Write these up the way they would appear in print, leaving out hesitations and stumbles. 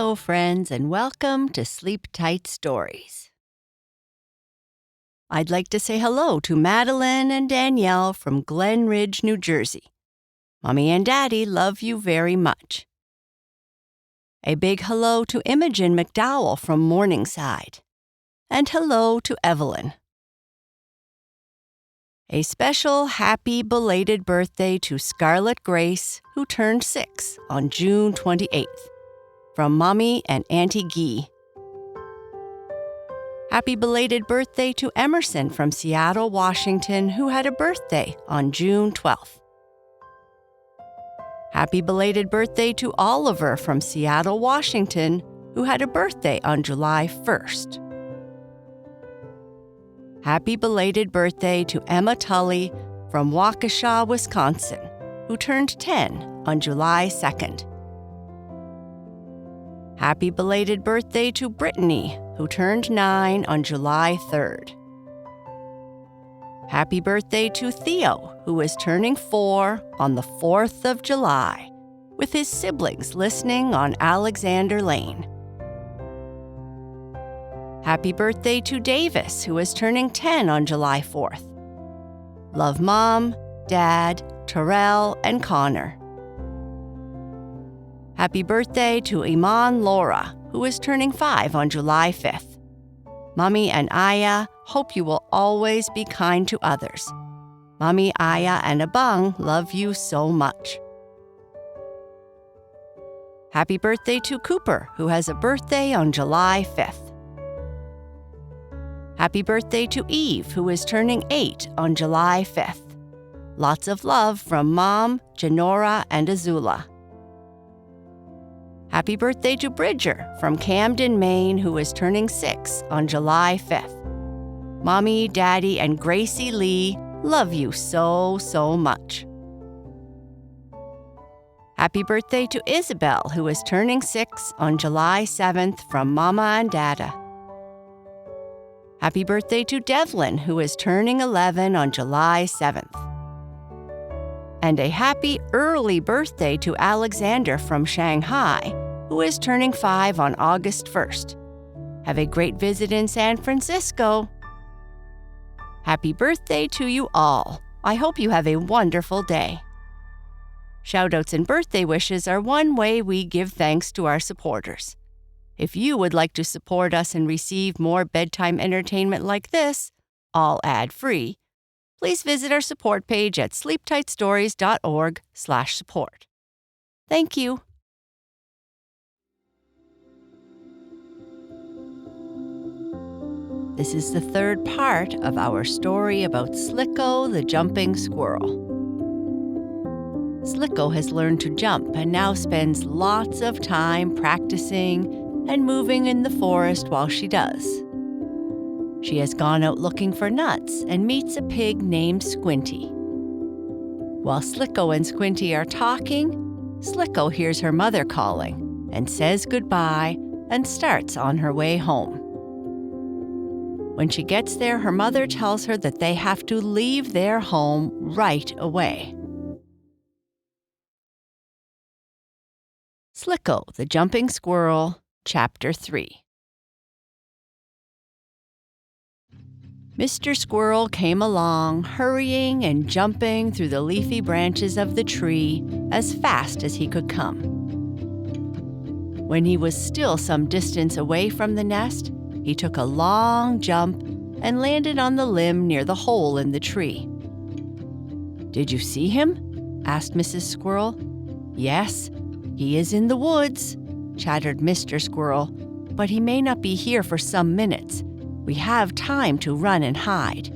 Hello, friends, and welcome to Sleep Tight Stories. I'd like to say hello to Madeline and Danielle from Glen Ridge, New Jersey. Mommy and Daddy love you very much. A big hello to Imogen McDowell from Morningside. And hello to Evelyn. A special happy belated birthday to Scarlett Grace, who turned 6 on June 28th. From Mommy and Auntie Gee. Happy belated birthday to Emerson from Seattle, Washington, who had a birthday on June 12th. Happy belated birthday to Oliver from Seattle, Washington, who had a birthday on July 1st. Happy belated birthday to Emma Tully from Waukesha, Wisconsin, who turned 10 on July 2nd. Happy belated birthday to Brittany, who turned 9 on July 3rd. Happy birthday to Theo, who is turning 4 on the 4th of July, with his siblings listening on Alexander Lane. Happy birthday to Davis, who is turning 10 on July 4th. Love Mom, Dad, Terrell, and Connor. Happy birthday to Iman Laura, who is turning 5 on July 5th. Mommy and Aya hope you will always be kind to others. Mommy, Aya, and Abang love you so much. Happy birthday to Cooper, who has a birthday on July 5th. Happy birthday to Eve, who is turning 8 on July 5th. Lots of love from Mom, Janora, and Azula. Happy birthday to Bridger from Camden, Maine, who is turning 6 on July 5th. Mommy, Daddy, and Gracie Lee love you so, so much. Happy birthday to Isabel, who is turning 6 on July 7th from Mama and Dada. Happy birthday to Devlin, who is turning 11 on July 7th. And a happy early birthday to Alexander from Shanghai, who is turning 5 on August 1st. Have a great visit in San Francisco. Happy birthday to you all. I hope you have a wonderful day. Shoutouts and birthday wishes are one way we give thanks to our supporters. If you would like to support us and receive more bedtime entertainment like this, all ad-free, please visit our support page at sleeptightstories.org/support. Thank you. This is the third part of our story about Slicko the jumping squirrel. Slicko has learned to jump and now spends lots of time practicing and moving in the forest while she does. She has gone out looking for nuts and meets a pig named Squinty. While Slicko and Squinty are talking, Slicko hears her mother calling and says goodbye and starts on her way home. When she gets there, her mother tells her that they have to leave their home right away. Slicko the Jumping Squirrel, Chapter 3. Mr. Squirrel came along, hurrying and jumping through the leafy branches of the tree as fast as he could come. When he was still some distance away from the nest, he took a long jump and landed on the limb near the hole in the tree. "Did you see him?" asked Mrs. Squirrel. "Yes, he is in the woods," chattered Mr. Squirrel, "but he may not be here for some minutes. We have time to run and hide.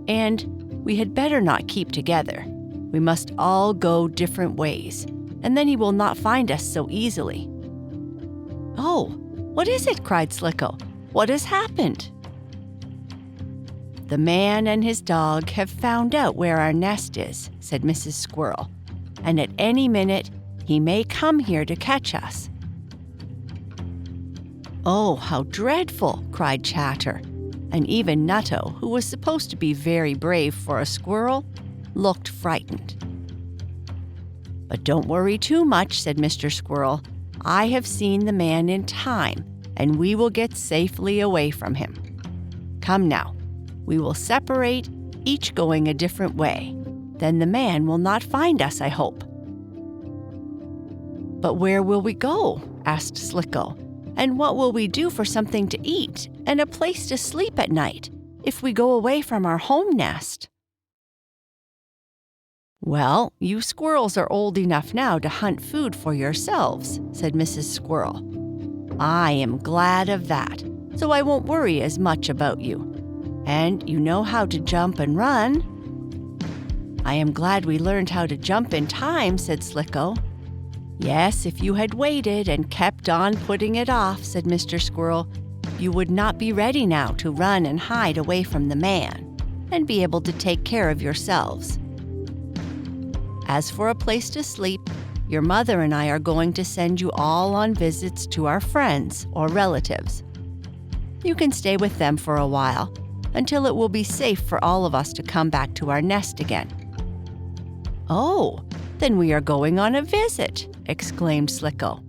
And we had better not keep together. We must all go different ways, and then he will not find us so easily." "Oh, what is it?" cried Slicko. "What has happened?" "The man and his dog have found out where our nest is," said Mrs. Squirrel, "and at any minute he may come here to catch us." "Oh, how dreadful!" cried Chatter, and even Nutto, who was supposed to be very brave for a squirrel, looked frightened. "But don't worry too much," said Mr. Squirrel. I have seen the man in time, and we will get safely away from him. Come now, we will separate, each going a different way. Then the man will not find us, I hope." "But where will we go?" asked Slicko. "And what will we do for something to eat and a place to sleep at night if we go away from our home nest?" "Well, you squirrels are old enough now to hunt food for yourselves," said Mrs. Squirrel. "I am glad of that, so I won't worry as much about you. And you know how to jump and run." "I am glad we learned how to jump in time," said Slicko. "Yes, if you had waited and kept on putting it off," said Mr. Squirrel, "you would not be ready now to run and hide away from the man and be able to take care of yourselves. As for a place to sleep, your mother and I are going to send you all on visits to our friends or relatives. You can stay with them for a while until it will be safe for all of us to come back to our nest again." "Oh, then we are going on a visit!" exclaimed Slicko.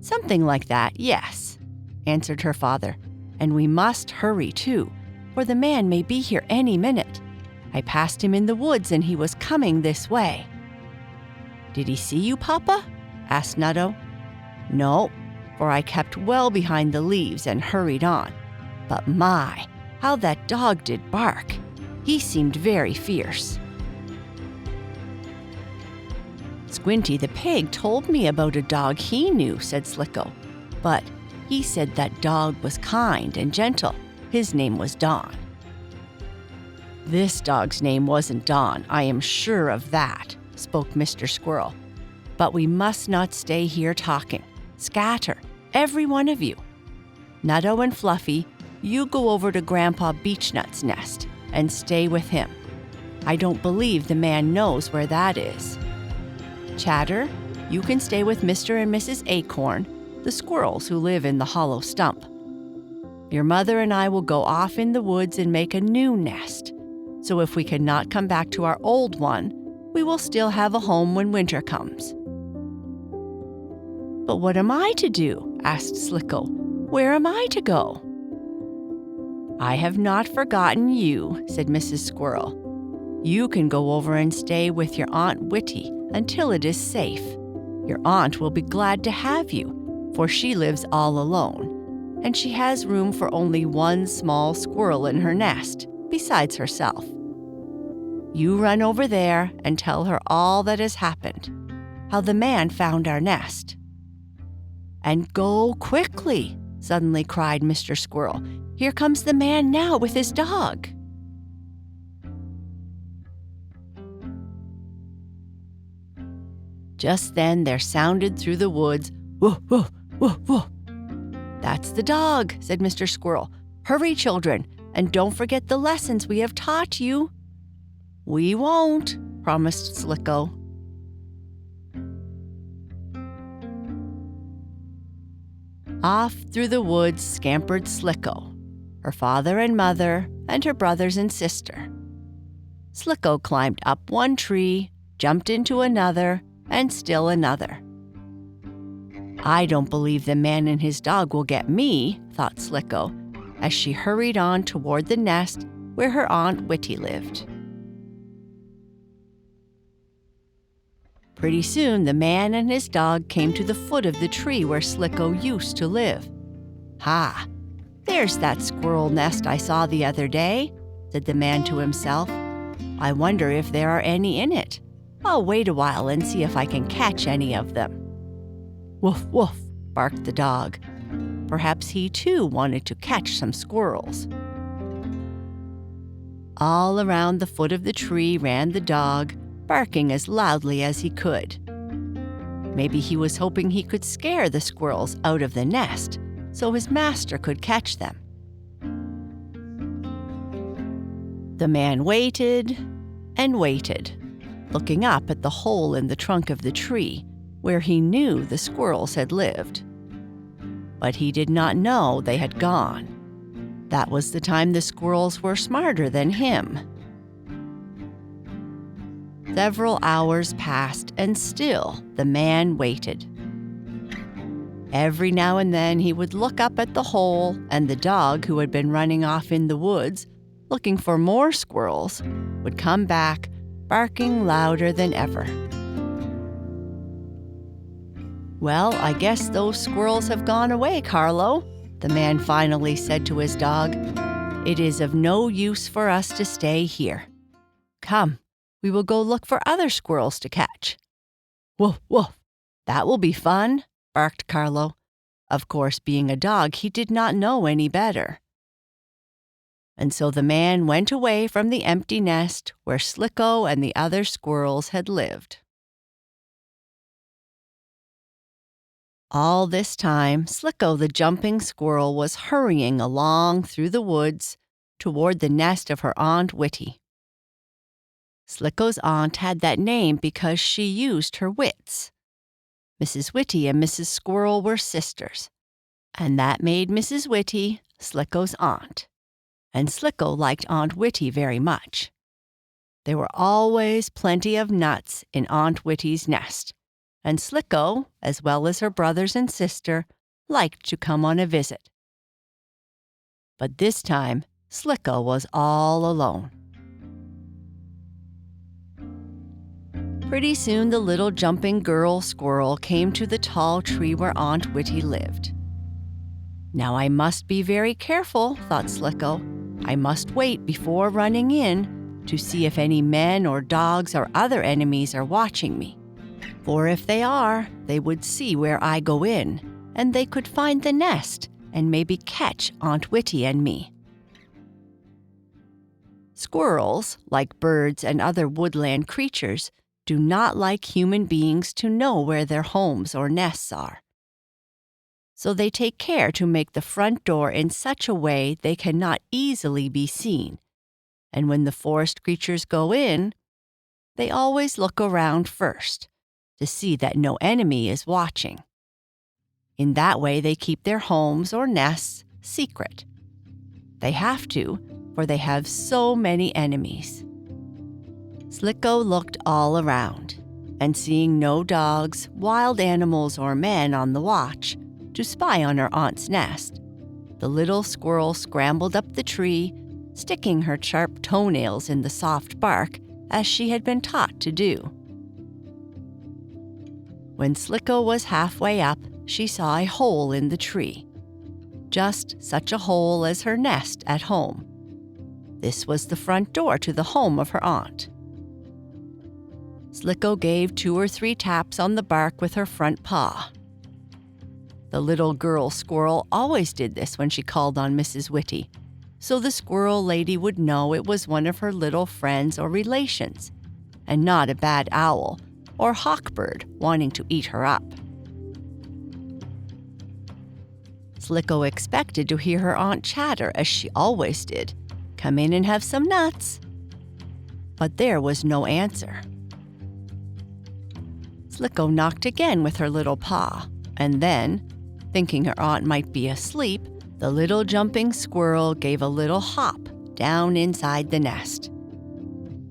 "Something like that, yes," answered her father. "And we must hurry, too, for the man may be here any minute. I passed him in the woods and he was coming this way." "Did he see you, Papa?" asked Nutto. "No, for I kept well behind the leaves and hurried on. But my, how that dog did bark! He seemed very fierce." "Squinty the pig told me about a dog he knew," said Slicko. "But he said that dog was kind and gentle. His name was Don." "This dog's name wasn't Don, I am sure of that," spoke Mr. Squirrel. "But we must not stay here talking. Scatter, every one of you. Nutto and Fluffy, you go over to Grandpa Beechnut's nest and stay with him. I don't believe the man knows where that is. Chatter, you can stay with Mr. and Mrs. Acorn, the squirrels who live in the hollow stump. Your mother and I will go off in the woods and make a new nest. So if we cannot come back to our old one, we will still have a home when winter comes." "But what am I to do?" asked Slicko. "Where am I to go?" "I have not forgotten you," said Mrs. Squirrel. "You can go over and stay with your Aunt Whitty until it is safe. Your aunt will be glad to have you, for she lives all alone, and she has room for only one small squirrel in her nest, besides herself. You run over there and tell her all that has happened, how the man found our nest." "And go quickly!" suddenly cried Mr. Squirrel. "Here comes the man now with his dog." Just then there sounded through the woods, "Woof, woof, woof, woof." "That's the dog," said Mr. Squirrel. "Hurry, children, and don't forget the lessons we have taught you." "We won't," promised Slicko. Off through the woods scampered Slicko, her father and mother, and her brothers and sister. Slicko climbed up one tree, jumped into another, and still another. "I don't believe the man and his dog will get me," thought Slicko, as she hurried on toward the nest where her Aunt Whitty lived. Pretty soon, the man and his dog came to the foot of the tree where Slicko used to live. "Ha! There's that squirrel nest I saw the other day," said the man to himself. "I wonder if there are any in it. I'll wait a while and see if I can catch any of them." "Woof, woof," barked the dog. Perhaps he too wanted to catch some squirrels. All around the foot of the tree ran the dog, barking as loudly as he could. Maybe he was hoping he could scare the squirrels out of the nest so his master could catch them. The man waited and waited, looking up at the hole in the trunk of the tree where he knew the squirrels had lived. But he did not know they had gone. That was the time the squirrels were smarter than him. Several hours passed, and still the man waited. Every now and then he would look up at the hole, and the dog, who had been running off in the woods looking for more squirrels, would come back, barking louder than ever. "Well, I guess those squirrels have gone away, Carlo," the man finally said to his dog. "It is of no use for us to stay here. Come, we will go look for other squirrels to catch." "Woof, woof, that will be fun," barked Carlo. Of course, being a dog, he did not know any better. And so the man went away from the empty nest where Slicko and the other squirrels had lived. All this time, Slicko the jumping squirrel was hurrying along through the woods toward the nest of her Aunt Whitty. Slicko's aunt had that name because she used her wits. Mrs. Whitty and Mrs. Squirrel were sisters, and that made Mrs. Whitty Slicko's aunt. And Slicko liked Aunt Whitty very much. There were always plenty of nuts in Aunt Whitty's nest, and Slicko, as well as her brothers and sister, liked to come on a visit. But this time, Slicko was all alone. Pretty soon the little jumping girl squirrel came to the tall tree where Aunt Whitty lived. "Now I must be very careful," thought Slicko. "I must wait before running in to see if any men or dogs or other enemies are watching me. For if they are, they would see where I go in, and they could find the nest and maybe catch Aunt Whitty and me." Squirrels, like birds and other woodland creatures, do not like human beings to know where their homes or nests are. So they take care to make the front door in such a way they cannot easily be seen. And when the forest creatures go in, they always look around first to see that no enemy is watching. In that way, they keep their homes or nests secret. They have to, for they have so many enemies. Slicko looked all around, and seeing no dogs, wild animals, or men on the watch to spy on her aunt's nest, the little squirrel scrambled up the tree, sticking her sharp toenails in the soft bark as she had been taught to do. When Slicko was halfway up, she saw a hole in the tree, just such a hole as her nest at home. This was the front door to the home of her aunt. Slicko gave 2 or 3 taps on the bark with her front paw. The little girl squirrel always did this when she called on Mrs. Whitty, so the squirrel lady would know it was one of her little friends or relations, and not a bad owl or hawkbird wanting to eat her up. Slicko expected to hear her aunt chatter as she always did, "Come in and have some nuts." But there was no answer. Slicko knocked again with her little paw, and then, thinking her aunt might be asleep, the little jumping squirrel gave a little hop down inside the nest.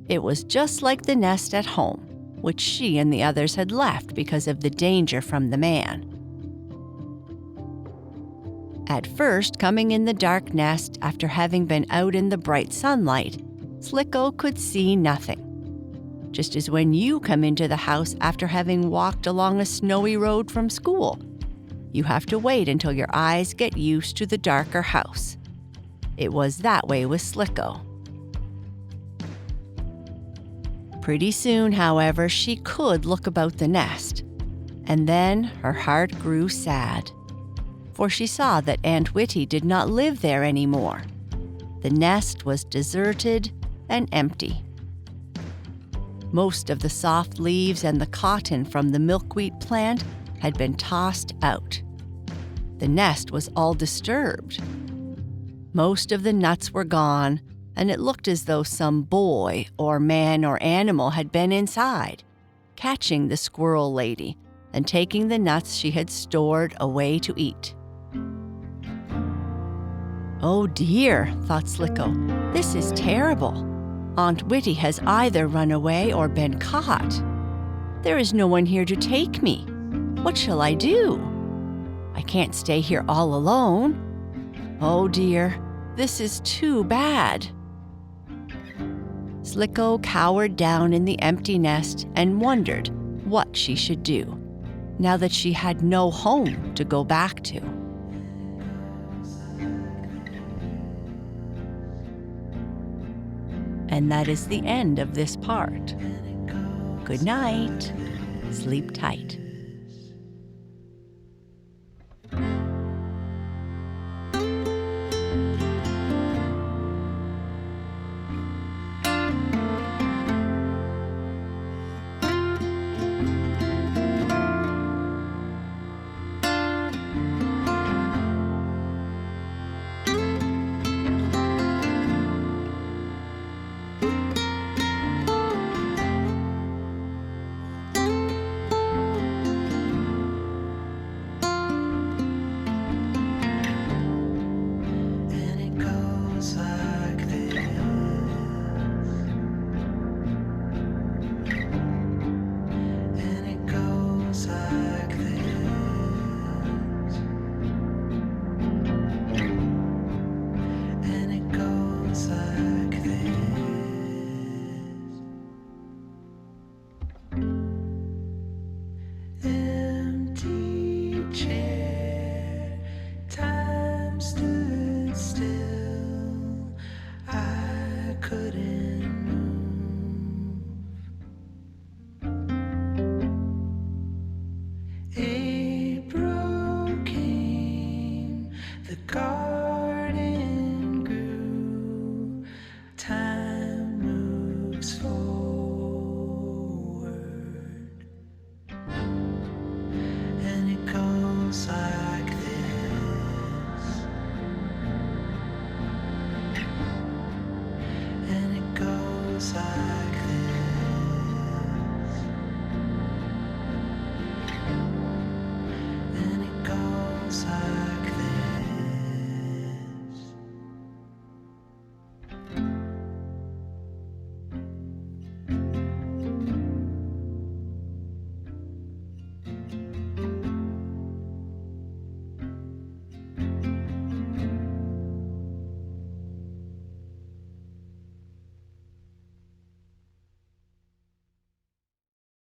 It was just like the nest at home, which she and the others had left because of the danger from the man. At first, coming in the dark nest after having been out in the bright sunlight, Slicko could see nothing. Just as when you come into the house after having walked along a snowy road from school. You have to wait until your eyes get used to the darker house. It was that way with Slicko. Pretty soon, however, she could look about the nest, and then her heart grew sad, for she saw that Aunt Whitty did not live there anymore. The nest was deserted and empty. Most of the soft leaves and the cotton from the milkweed plant had been tossed out. The nest was all disturbed. Most of the nuts were gone, and it looked as though some boy or man or animal had been inside, catching the squirrel lady and taking the nuts she had stored away to eat. "Oh dear," thought Slicko, "this is terrible. Aunt Whitty has either run away or been caught. There is no one here to take me. What shall I do?" I can't stay here all alone. Oh dear, this is too bad. Slicko cowered down in the empty nest and wondered what she should do, now that she had no home to go back to. And that is the end of this part. Good night. Sleep tight.